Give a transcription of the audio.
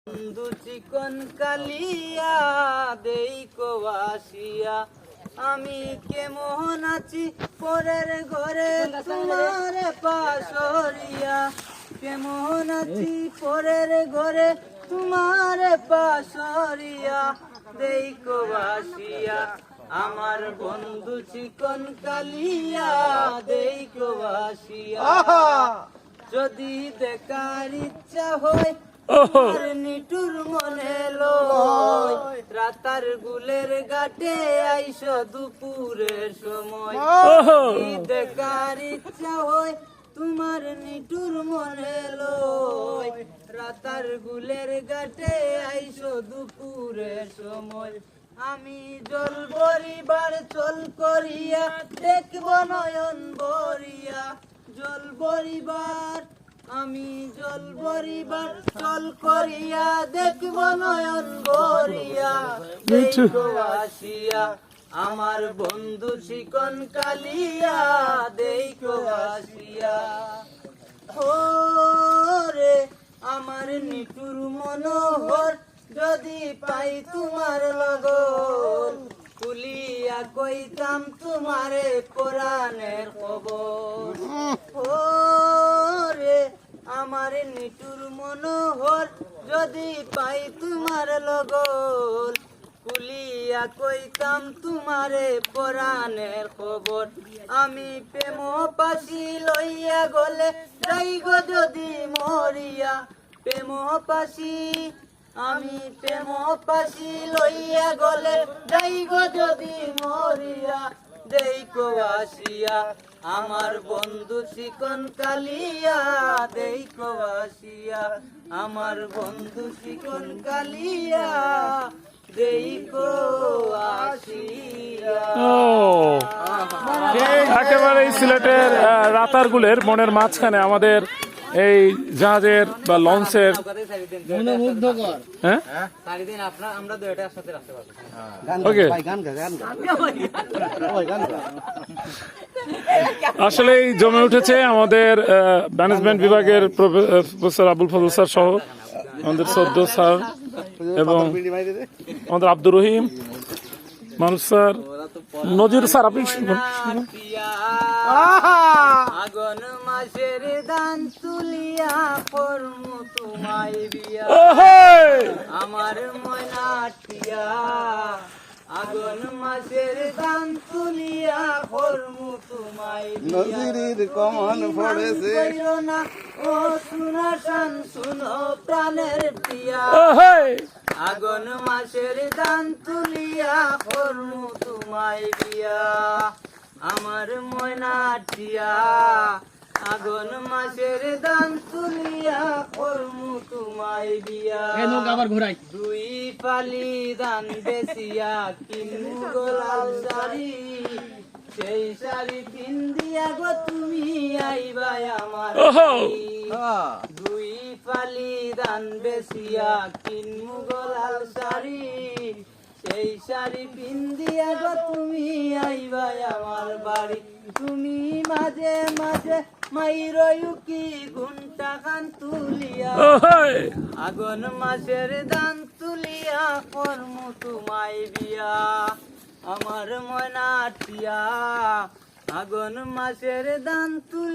বন্ধু চিকন কালিয়া দেই কোয়াশিয়া, আমি কেমন আছি পরের ঘরে তোমার পাশরিয়া, কেমন আছি পরের ঘরে তোমার পাশরিয়া, দেই কোয়াশিয়া আমার বন্ধু চিকন কালিয়া দেই কোয়াশিয়া। যদি দেখার ইচ্ছা হয় নিটুর মনে লয়, রাতার গুলের ঘাটে আইস দুপুরের সময়। দেখার ইচ্ছা হয় তোমার নিটুর মনে লয়, রাতার গুলের ঘাটে আইস দুপুরের সময়। আমি জল বরিবার চল করিয়া দেখব নয়ন বরিয়া, জল বরিবার আমি জল বরিবার চল করিয়া দেখব নয়ন বরিয়া, আসিয়া আমার বন্ধু চিকন কালিয়া দেখো আসিয়া। ও রে আমার নিটুর মনোহর, যদি পাই তোমার লগন কুলিয়া কইতাম তোমারে কোরআনের খবর। ও রে আমার নিটুর মনোহর, যদি পাই তোমার লগন কুলিয়া কইতাম তোমারে কোরআনের খবর। আমি প্রেম পাশি লইয়া গলে যাই গো যদি মরিয়া, প্রেম পাশি আমি প্রেম পাশি লইয়া গলে যাই গো যদি মরিয়া, দেখো আসিয়া আমার বন্ধু চিকন কালিয়া, দেখো আসিয়া আমার বন্ধু চিকন কালিয়া, দেখো আসিয়া। একেবারে সিলেটের রাতারগুলের মনের মাঝখানে আমাদের এই জাহাজের বা লঞ্চের আসলেই জমে উঠেছে আমাদের ম্যানেজমেন্ট বিভাগের প্রফেসর আবুল ফজল স্যার সহ আমাদের সদ্য স্যার এবং আমাদের আব্দুর রহিম মানুষ স্যার, নজির স্যার। আপনি আগুন মাসের দান তুলিয়া করমু তোমায় বিয়া, আমার ময়নাটিয়া আগুন মাসের দান তুলিয়া করমু তোমায় নজির কমন পড়েছে না ও শুনা শান শুনো প্রাণের প্রিয়া, আগুন মাসের দান তুলিয়া করমু তোমায় বিয়া, আমার ময়নাটিয়া আগুন মাসের দান তুলিয়া করমু তোমায় বিয়া। দুই পালি দান বেশিয়া কিনমু গোলাল শাড়ি, সেই শাড়ি পিন্দিয়া গো তুমি আইবা আমার বাড়ি। দুই পালি দান বেশিয়া কিনমু গোলাল শাড়ি, সেই শাড়ি পিন্দিয়া গো তুমি আইবা আমার বাড়ি। তুমি মাঝে মাঝে মাইরয়ু কি ঘুন্টা খান তুলিয়া, আগুন মাসের দান তুলিয়া করমু তোমায় বিয়া, আমার ময়নাটিয়া আগুন মাসের দান তুলিয়া।